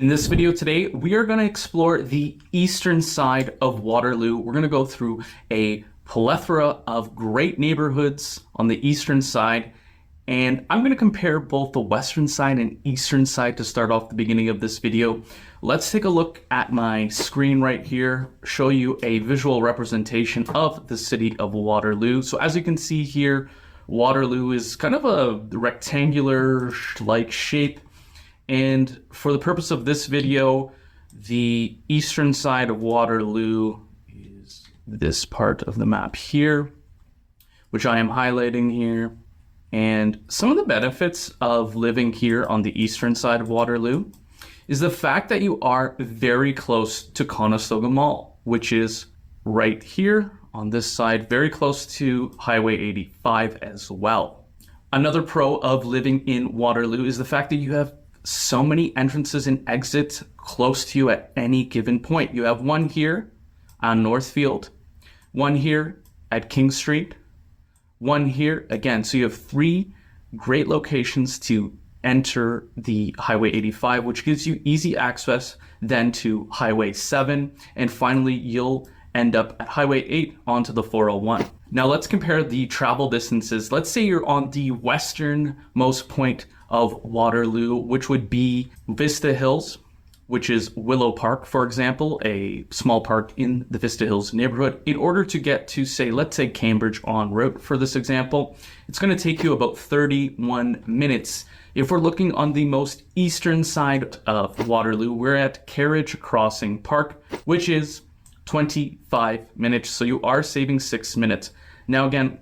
In this video today, we are going to explore the eastern side of Waterloo. We're going to go through a plethora of great neighborhoods on the eastern side, and I'm going to compare both the western side and eastern side to start off the beginning of this video. Let's take a look at my screen right here, show you a visual representation of the city of Waterloo. So as you can see here, Waterloo is kind of a rectangular-like shape. And for the purpose of this video, the eastern side of Waterloo is this part of the map here, which I am highlighting here. And some of the benefits of living here on the eastern side of Waterloo is the fact that you are very close to Conestoga Mall, which is right here on this side, very close to Highway 85 as well. Another pro of living in Waterloo is the fact that you have so many entrances and exits close to you at any given point. You have one here on Northfield, one here at King Street, one here again. So you have three great locations to enter the Highway 85, which gives you easy access then to Highway 7. And finally, you'll end up at Highway 8 onto the 401. Now let's compare the travel distances. Let's say you're on the westernmost point of Waterloo, which would be Vista Hills, which is Willow Park, for example, a small park in the Vista Hills neighborhood. In order to get to, say, let's say Cambridge en route for this example, it's going to take you about 31 minutes. If we're looking on the most eastern side of Waterloo, we're at Carriage Crossing Park, which is 25 minutes. So you are saving 6 minutes. Now, again,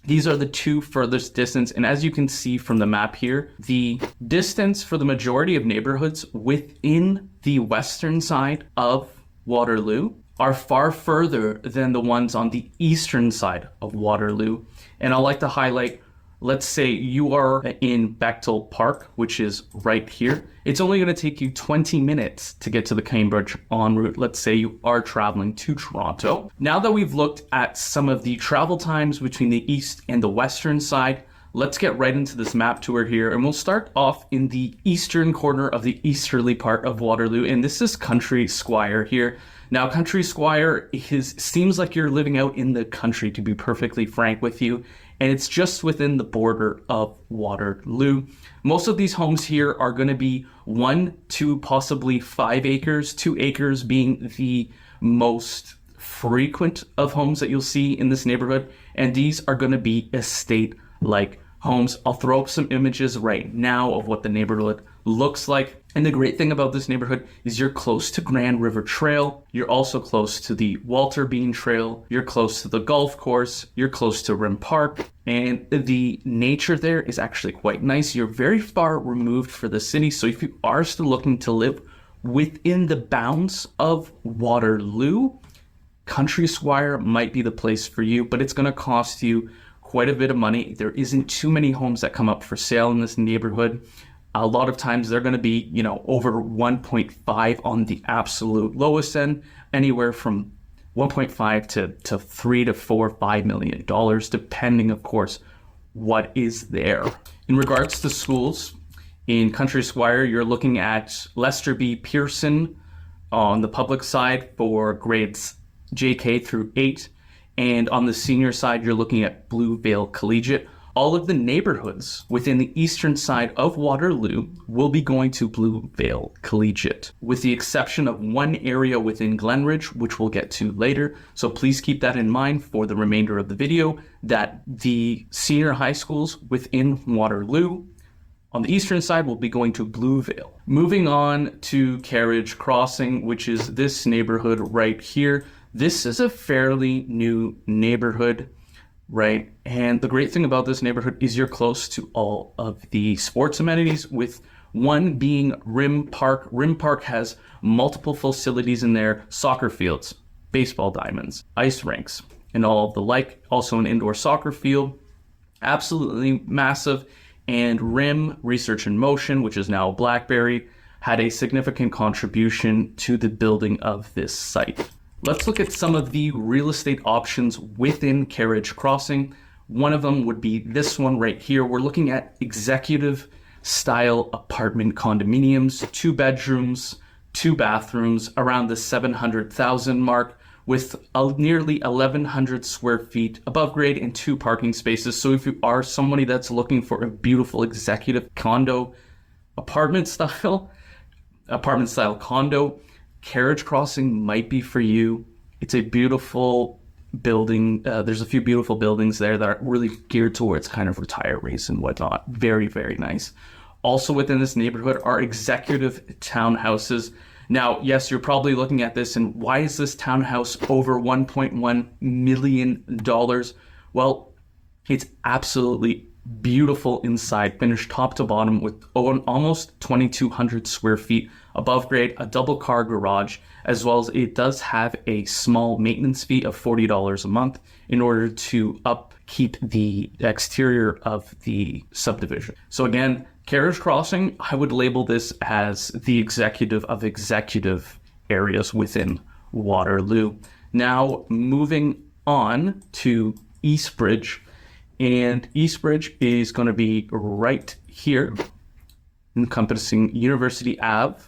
these are the two furthest distance, and as you can see from the map here, the distance for the majority of neighborhoods within the western side of Waterloo are far further than the ones on the eastern side of Waterloo. And I'd like to highlight, let's say you are in Bechtel Park, which is right here. It's only going to take you 20 minutes to get to the Cambridge en route. Let's say you are traveling to Toronto. Now that we've looked at some of the travel times between the east and the western side, let's get right into this map tour here. And we'll start off in the eastern corner of the easterly part of Waterloo. And this is Country Squire here. Now, Country Squire seems like you're living out in the country, to be perfectly frank with you. And it's just within the border of Waterloo. Most of these homes here are going to be 1 to possibly 5 acres, 2 acres being the most frequent of homes that you'll see in this neighborhood. And these are going to be estate-like homes. I'll throw up some images right now of what the neighborhood looks like. And the great thing about this neighborhood is you're close to Grand River Trail. You're also close to the Walter Bean Trail. You're close to the golf course. You're close to Rim Park. And the nature there is actually quite nice. You're very far removed for the city. So if you are still looking to live within the bounds of Waterloo, Country Squire might be the place for you, but it's going to cost you quite a bit of money. There isn't too many homes that come up for sale in this neighborhood. A lot of times they're going to be, over 1.5 on the absolute lowest end, anywhere from 1.5 to 3 to 4, $5 million, depending, of course, what is there. In regards to schools, in Country Squire, you're looking at Lester B. Pearson on the public side for grades JK through 8. And on the senior side, you're looking at Blue Vale Collegiate. All of the neighborhoods within the eastern side of Waterloo will be going to Blue Vale Collegiate, with the exception of one area within Glenridge, which we'll get to later. So please keep that in mind for the remainder of the video, that the senior high schools within Waterloo on the eastern side will be going to Blue Vale. Moving on to Carriage Crossing, which is this neighborhood right here. This is a fairly new neighborhood, right? And the great thing about this neighborhood is you're close to all of the sports amenities, with one being Rim Park. Rim Park has multiple facilities in there: soccer fields, baseball diamonds, ice rinks, and all of the like. Also an indoor soccer field, absolutely massive. And Rim Research in Motion, which is now BlackBerry, had a significant contribution to the building of this site. Let's look at some of the real estate options within Carriage Crossing. One of them would be this one right here. We're looking at executive style apartment condominiums, 2 bedrooms, 2 bathrooms, around the 700,000 mark, with nearly 1,100 square feet above grade and 2 parking spaces. So if you are somebody that's looking for a beautiful executive condo, apartment style condo, Carriage Crossing might be for you. It's a beautiful building. There's a few beautiful buildings there that are really geared towards kind of retirees and whatnot. Very, very nice. Also within this neighborhood are executive townhouses. Now, yes, you're probably looking at this and why is this townhouse over $1.1 million? Well, it's absolutely beautiful inside, finished top to bottom with almost 2,200 square feet above grade, a double car garage, as well as it does have a small maintenance fee of $40 a month in order to upkeep the exterior of the subdivision. So again, Carriage Crossing, I would label this as the executive of executive areas within Waterloo. Now, moving on to Eastbridge, and Eastbridge is going to be right here, encompassing University Ave,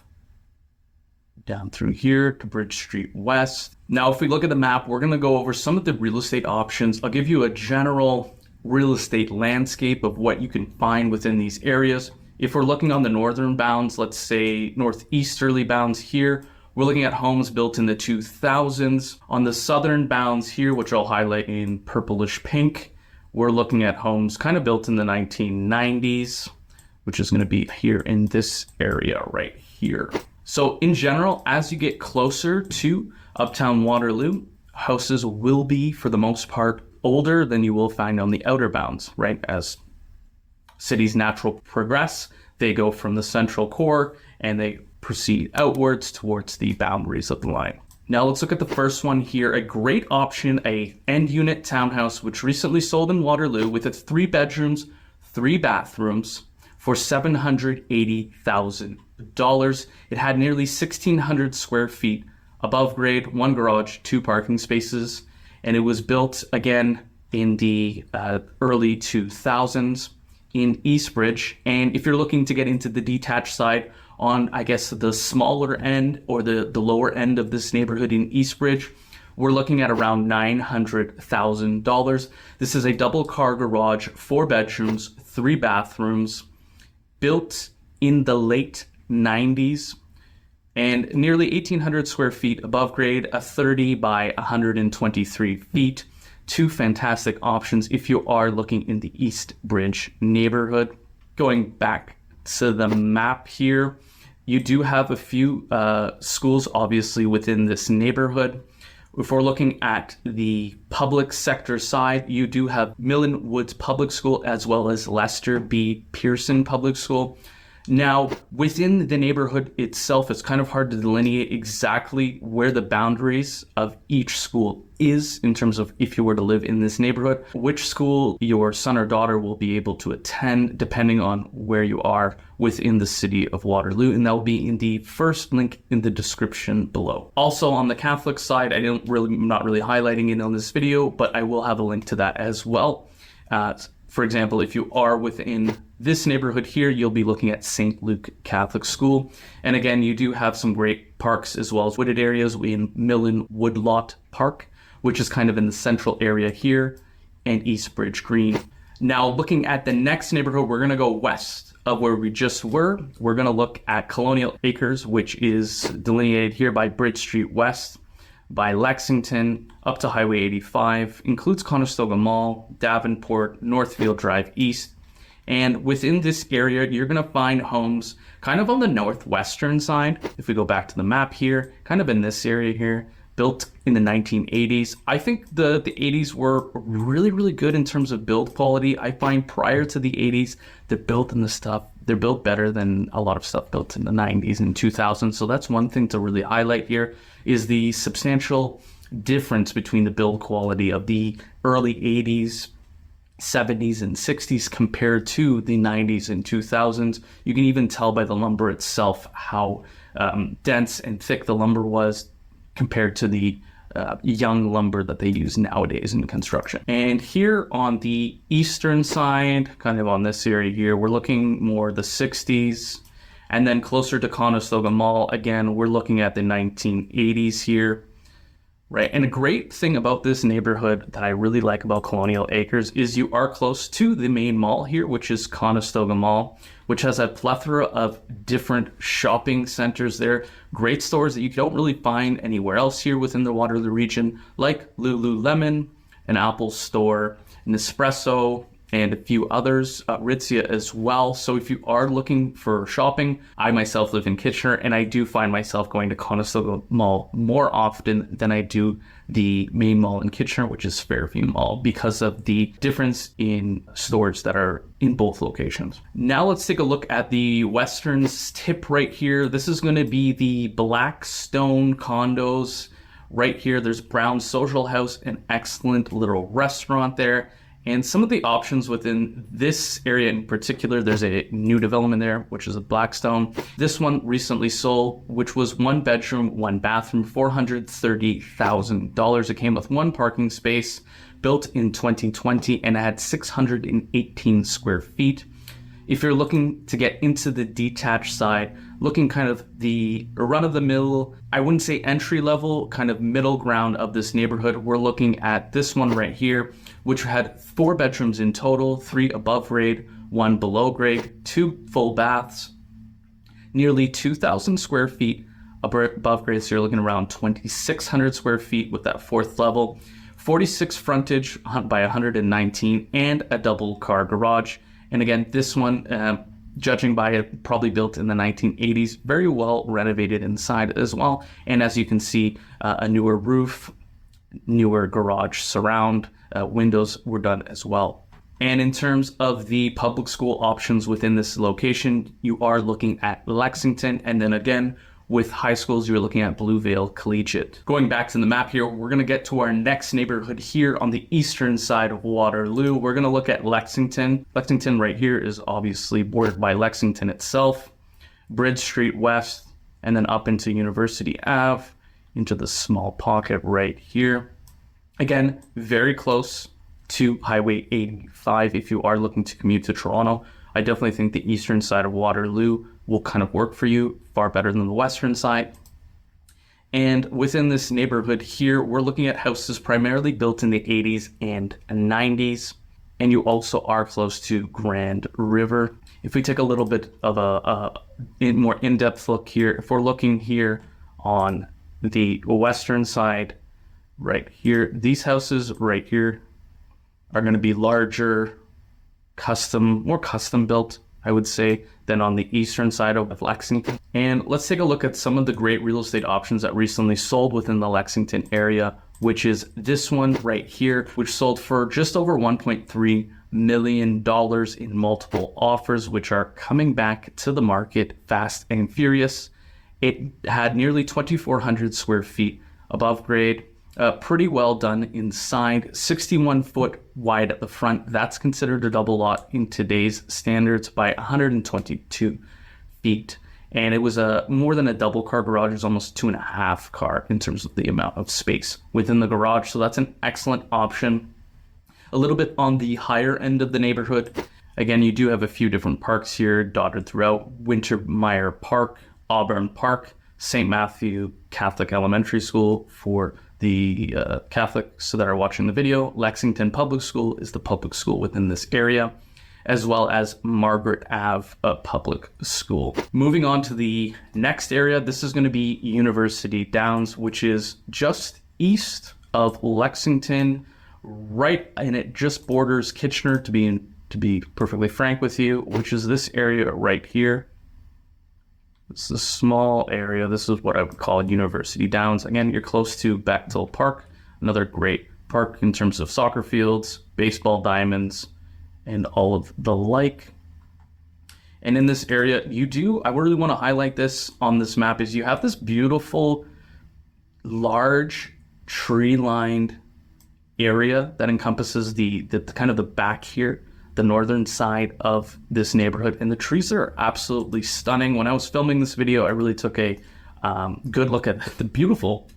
down through here to Bridge Street West. Now, if we look at the map, we're going to go over some of the real estate options. I'll give you a general real estate landscape of what you can find within these areas. If we're looking on the northern bounds, let's say northeasterly bounds here, we're looking at homes built in the 2000s. On the southern bounds here, which I'll highlight in purplish pink, we're looking at homes kind of built in the 1990s, which is going to be here in this area right here. So in general, as you get closer to Uptown Waterloo, houses will be, for the most part, older than you will find on the outer bounds, right? As cities naturally progress, they go from the central core and they proceed outwards towards the boundaries of the line. Now let's look at the first one here. A great option, a end unit townhouse, which recently sold in Waterloo with its 3 bedrooms, 3 bathrooms for $780,000. It had nearly 1,600 square feet above grade, 1 garage, 2 parking spaces, and it was built again in the early 2000s in Eastbridge. And if you're looking to get into the detached side on, I guess, the smaller end or the lower end of this neighborhood in Eastbridge, we're looking at around $900,000. This is a double car garage, 4 bedrooms, 3 bathrooms, built in the late 90s, and nearly 1,800 square feet above grade, a 30 by 123 feet. 2 fantastic options if you are looking in the Eastbridge neighborhood. Going back to the map here, you do have a few schools obviously within this neighborhood. If we're looking at the public sector side, you do have Millen Woods Public School as well as Lester B. Pearson Public School. Now, within the neighborhood itself, it's kind of hard to delineate exactly where the boundaries of each school is in terms of if you were to live in this neighborhood, which school your son or daughter will be able to attend depending on where you are within the city of Waterloo, and that will be in the first link in the description below. Also on the Catholic side, I'm not really highlighting it on this video, but I will have a link to that as well. For example, if you are within this neighborhood here, you'll be looking at St. Luke Catholic School. And again, you do have some great parks as well as wooded areas in Millen Woodlot Park, which is kind of in the central area here, and Eastbridge Green. Now, looking at the next neighborhood, we're going to go west of where we just were. We're going to look at Colonial Acres, which is delineated here by Bridge Street West, by Lexington, up to Highway 85, includes Conestoga Mall, Davenport, Northfield Drive East. And within this area, you're going to find homes kind of on the northwestern side. If we go back to the map here, kind of in this area here, built in the 1980s. I think the 80s were really, really good in terms of build quality. I find prior to the 80s, they're built better than a lot of stuff built in the 90s and 2000s. So that's one thing to really highlight here, is the substantial difference between the build quality of the early 80s, 70s, and 60s compared to the 90s and 2000s. You can even tell by the lumber itself how dense and thick the lumber was compared to the young lumber that they use nowadays in construction. And here on the eastern side, kind of on this area here, we're looking more the 60s. And then closer to Conestoga Mall, again, we're looking at the 1980s here. Right, and a great thing about this neighborhood that I really like about Colonial Acres is you are close to the main mall here, which is Conestoga Mall, which has a plethora of different shopping centers there. Great stores that you don't really find anywhere else here within the Waterloo region, like Lululemon, an Apple store, Nespresso, and a few others, Ritzia as well. So if you are looking for shopping, I myself live in Kitchener, and I do find myself going to Conestoga Mall more often than I do the main mall in Kitchener, which is Fairview Mall, because of the difference in stores that are in both locations. Now let's take a look at the western tip right here. This is going to be the Blackstone condos. Right here, there's Brown Social House, an excellent little restaurant there. And some of the options within this area in particular, there's a new development there, which is a Blackstone. This one recently sold, which was 1 bedroom, 1 bathroom, $430,000. It came with 1 parking space, built in 2020, and it had 618 square feet. If you're looking to get into the detached side, looking kind of the run-of-the-mill, I wouldn't say entry-level, kind of middle ground of this neighborhood, we're looking at this one right here, which had 4 bedrooms in total, 3 above grade, 1 below grade, 2 full baths, nearly 2,000 square feet above grade, so you're looking around 2,600 square feet with that 4th level, 46 frontage by 119, and a double car garage. And again, this one, judging by it, probably built in the 1980s, very well renovated inside as well. And as you can see, a newer roof, newer garage surround, windows were done as well. And in terms of the public school options within this location, you are looking at Lexington, and then again, with high schools, you're looking at Blue Vale Collegiate. Going back to the map here, we're going to get to our next neighborhood here on the eastern side of Waterloo. We're going to look at Lexington. Lexington right here is obviously bordered by Lexington itself, Bridge Street West, and then up into University Ave, into the small pocket right here. Again, very close to Highway 85 if you are looking to commute to Toronto. I definitely think the eastern side of Waterloo will kind of work for you far better than the western side. And within this neighborhood here, we're looking at houses primarily built in the 80s and 90s. And you also are close to Grand River. If we take a little bit of a more in-depth look here, if we're looking here on the western side, right here, these houses right here are going to be larger, more custom built, I would say, than on the eastern side of Lexington. And let's take a look at some of the great real estate options that recently sold within the Lexington area, which is this one right here, which sold for just over $1.3 million in multiple offers, which are coming back to the market fast and furious. It had nearly 2,400 square feet above grade, pretty well done inside, 61 foot wide at the front. That's considered a double lot in today's standards by 122 feet. And it was more than a double car garage. It was almost 2.5 car in terms of the amount of space within the garage. So that's an excellent option. A little bit on the higher end of the neighborhood. Again, you do have a few different parks here dotted throughout. Wintermeyer Park, Auburn Park, St. Matthew Catholic Elementary School for the Catholics that are watching the video. Lexington Public School is the public school within this area, as well as Margaret Ave Public School. Moving on to the next area, this is going to be University Downs, which is just east of Lexington, right, and it just borders Kitchener, to be perfectly frank with you, which is this area right here. It's a small area. This is what I would call University Downs. Again, you're close to Bechtel Park, another great park in terms of soccer fields, baseball diamonds, and all of the like. And in this area, I really want to highlight this on this map, is you have this beautiful, large, tree-lined area that encompasses the kind of the back here, the northern side of this neighborhood, and the trees are absolutely stunning. When I was filming this video, I really took a good look at the beautiful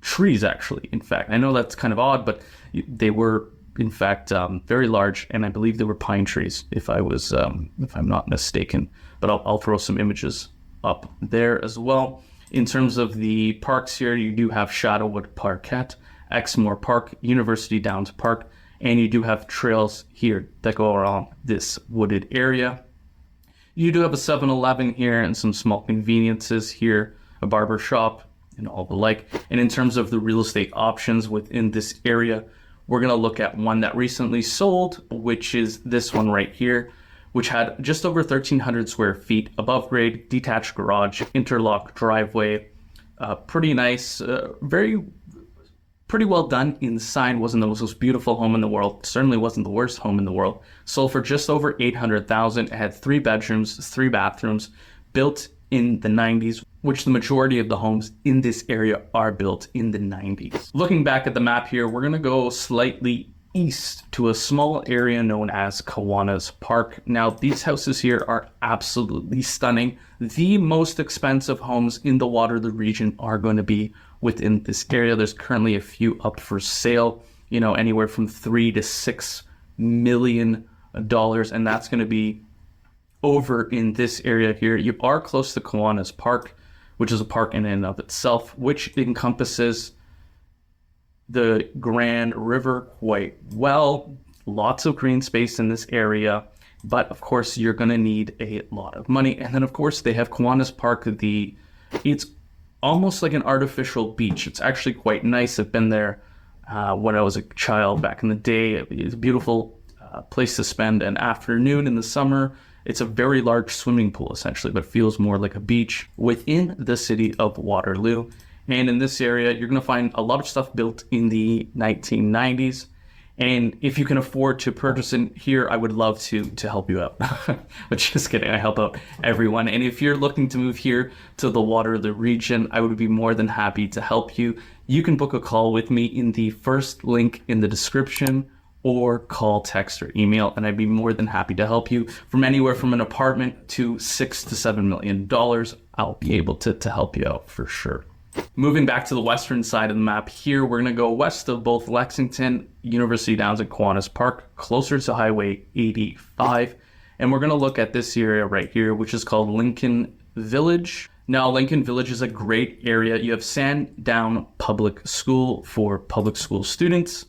trees, actually. In fact, I know that's kind of odd, but they were, in fact, very large, and I believe they were pine trees, if I'm not mistaken. But I'll throw some images up there as well. In terms of the parks here, you do have Shadowwood Parkette, Exmoor Park, University Downs Park, and you do have trails here that go around this wooded area. You do have a 7-Eleven here and some small conveniences here, a barber shop, and all the like. And in terms of the real estate options within this area, we're going to look at one that recently sold, which is this one right here, which had just over 1,300 square feet, above grade, detached garage, interlock driveway, pretty nice, pretty well done inside. Wasn't the most beautiful home in the world, certainly wasn't the worst home in the world. Sold for just over $800,000. It had 3 bedrooms, 3 bathrooms, built in the 90s, which the majority of the homes in this area are built in the 90s. Looking back at the map here, we're gonna go slightly east to a small area known as Kiwanis Park. Now, these houses here are absolutely stunning. The most expensive homes in the Waterloo region are going to be within this area. There's currently a few up for sale, anywhere from $3 to $6 million, and that's going to be over in this area here. You are close to Kiwanis Park, which is a park in and of itself, which encompasses the Grand River quite well. Lots of green space in this area, but of course you're going to need a lot of money. And then of course they have Kiwanis Park. It's almost like an artificial beach. It's actually quite nice. I've been there when I was a child back in the day. It's a beautiful place to spend an afternoon in the summer. It's a very large swimming pool essentially, but feels more like a beach within the city of Waterloo. And in this area, you're going to find a lot of stuff built in the 1990s. And if you can afford to purchase it here, I would love to help you out. But just kidding, I help out everyone. And if you're looking to move here to the Waterloo region, I would be more than happy to help you. You can book a call with me in the first link in the description, or call, text, or email, and I'd be more than happy to help you. From anywhere from an apartment to $6 to $7 million, I'll be able to help you out for sure. Moving back to the western side of the map here, we're going to go west of both Lexington, University Downs, and Kiwanis Park, closer to Highway 85. And we're going to look at this area right here, which is called Lincoln Village. Now, Lincoln Village is a great area. You have Sandown Public School for public school students.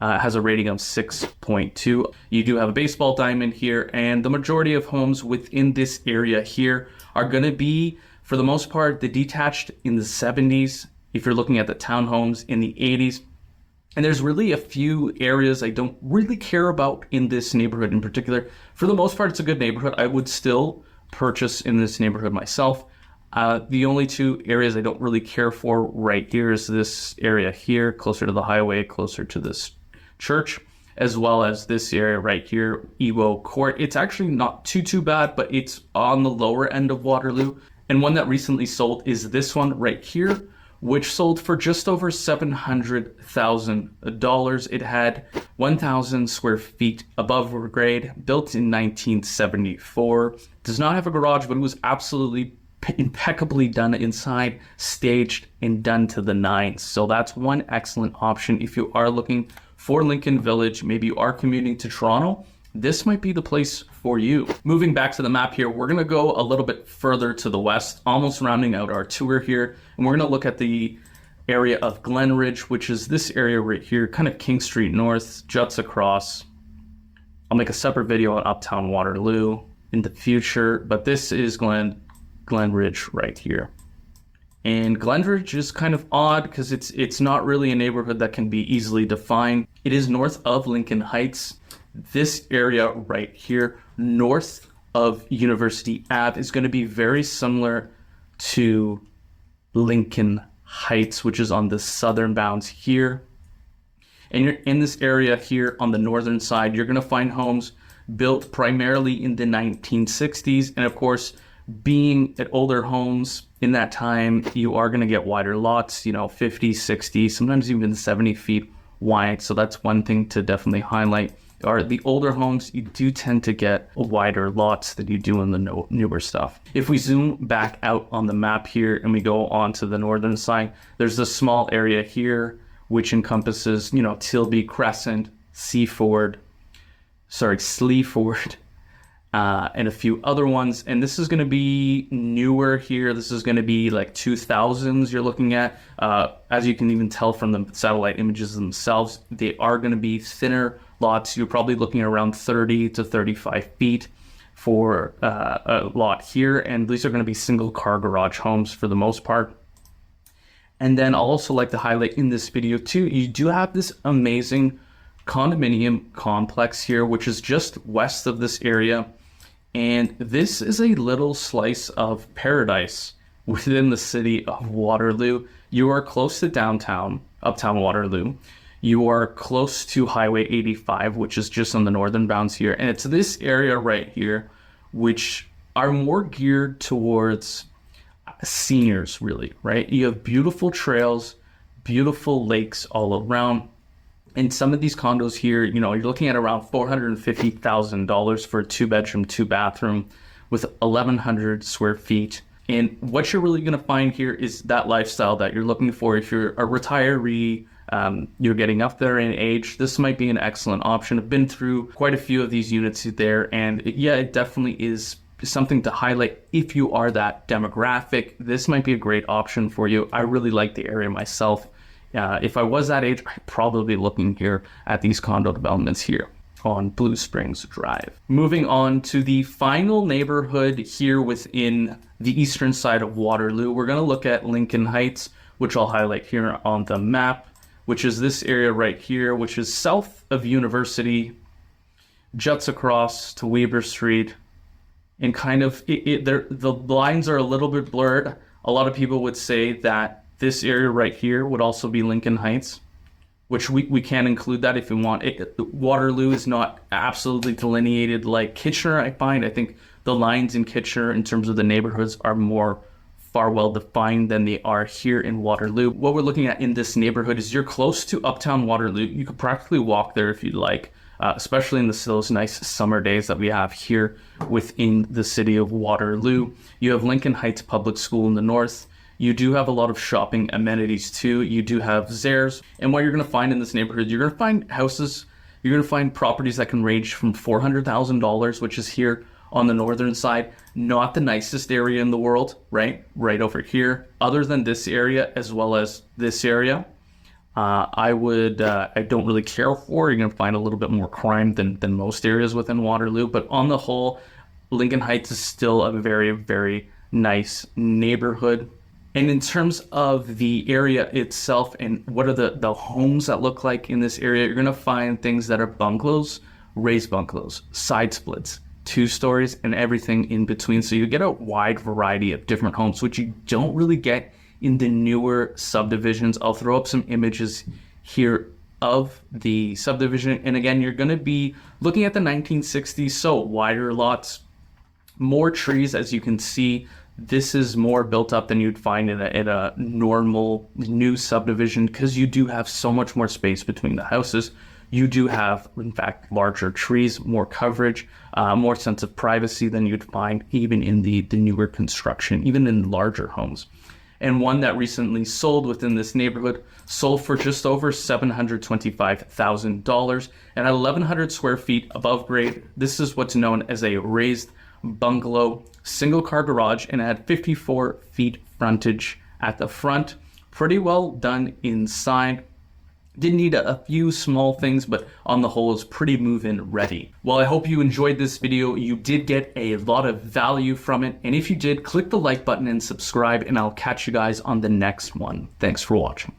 Has a rating of 6.2. You do have a baseball diamond here, and the majority of homes within this area here are going to be, for the most part, the detached in the 70s, if you're looking at the townhomes in the 80s. And there's really a few areas I don't really care about in this neighborhood in particular. For the most part, it's a good neighborhood. I would still purchase in this neighborhood myself. The only 2 areas I don't really care for right here is this area here, closer to the highway, closer to this church, as well as this area right here, Ewo Court. It's actually not too bad, but it's on the lower end of Waterloo. And one that recently sold is this one right here, which sold for just over $700,000. It had 1,000 square feet above grade, built in 1974. Does not have a garage, but it was absolutely impeccably done inside, staged, and done to the nines. So that's one excellent option if you are looking for Lincoln Village. Maybe you are commuting to Toronto, this might be the place for you. Moving back to the map here, we're gonna go a little bit further to the west, almost rounding out our tour here, and we're gonna look at the area of Glenridge, which is this area right here, kind of King Street North, juts across. I'll make a separate video on Uptown Waterloo in the future, but this is Glenridge right here. And Glenridge is kind of odd because it's not really a neighborhood that can be easily defined. It is north of Lincoln Heights. This area right here, north of University Ave, is going to be very similar to Lincoln Heights, which is on the southern bounds here. And you're in this area here on the northern side, you're going to find homes built primarily in the 1960s. And of course, being at older homes in that time, you are going to get wider lots, 50, 60, sometimes even 70 feet wide. So that's one thing to definitely highlight. or the older homes, you do tend to get wider lots than you do in the newer stuff. If we zoom back out on the map here and we go on to the northern side, there's a small area here which encompasses, you know, Tilby, Crescent, Sleaford, and a few other ones. And this is going to be newer here. This is going to be like 2000s you're looking at. As you can even tell from the satellite images themselves, they are going to be thinner lots. You're probably looking at around 30 to 35 feet for a lot here. And these are going to be single car garage homes for the most part. And then I'll also like to highlight in this video too, you do have this amazing condominium complex here, which is just west of this area. And this is a little slice of paradise within the city of Waterloo. You are close to downtown, uptown Waterloo. You are close to Highway 85, which is just on the northern bounds here. And it's this area right here, which are more geared towards seniors, really, right? You have beautiful trails, beautiful lakes all around. And some of these condos here, you know, you're looking at around $450,000 for a 2-bedroom, 2-bathroom with 1,100 square feet. And what you're really going to find here is that lifestyle that you're looking for. If you're a retiree, you're getting up there in age, this might be an excellent option. I've been through quite a few of these units there, and yeah, it definitely is something to highlight. If you are that demographic, this might be a great option for you. I really like the area myself. If I was that age, I'd probably be looking here at these condo developments here on Blue Springs Drive. Moving on to the final neighborhood here within the eastern side of Waterloo, we're going to look at Lincoln Heights, which I'll highlight here on the map, which is this area right here, which is south of University, juts across to Weber Street, and kind of the lines are a little bit blurred. A lot of people would say that this area right here would also be Lincoln Heights, which we can include that if we want. Waterloo is not absolutely delineated like Kitchener, I find. I think the lines in Kitchener in terms of the neighborhoods are more far well defined than they are here in Waterloo. What we're looking at in this neighborhood is you're close to uptown Waterloo. You could practically walk there if you'd like, especially in those nice summer days that we have here within the city of Waterloo. You have Lincoln Heights Public School in the north. You do have a lot of shopping amenities too. You do have Zehrs. And what you're going to find in this neighborhood, you're going to find houses, you're going to find properties that can range from $400,000, which is here on the northern side. Not the nicest area in the world, right? Right over here. Other than this area, as well as this area, I don't really care for. You're going to find a little bit more crime than most areas within Waterloo. But on the whole, Lincoln Heights is still a very, very nice neighborhood. And in terms of the area itself and what are the homes that look like in this area, you're going to find things that are bungalows, raised bungalows, side splits, 2 stories, and everything in between. So you get a wide variety of different homes, which you don't really get in the newer subdivisions. I'll throw up some images here of the subdivision. And again, you're going to be looking at the 1960s, so wider lots, more trees, as you can see. This is more built up than you'd find in a normal new subdivision because you do have so much more space between the houses. You do have, in fact, larger trees, more coverage, more sense of privacy than you'd find even in the newer construction, even in larger homes. And one that recently sold within this neighborhood sold for just over $725,000 and at 1,100 square feet above grade. This is what's known as a raised bungalow, single car garage, and it had 54 feet frontage at the front. Pretty well done inside. Did need a few small things, but on the whole is pretty move-in ready. Well, I hope you enjoyed this video. You did get a lot of value from it. And if you did, click the like button and subscribe, and I'll catch you guys on the next one. Thanks for watching.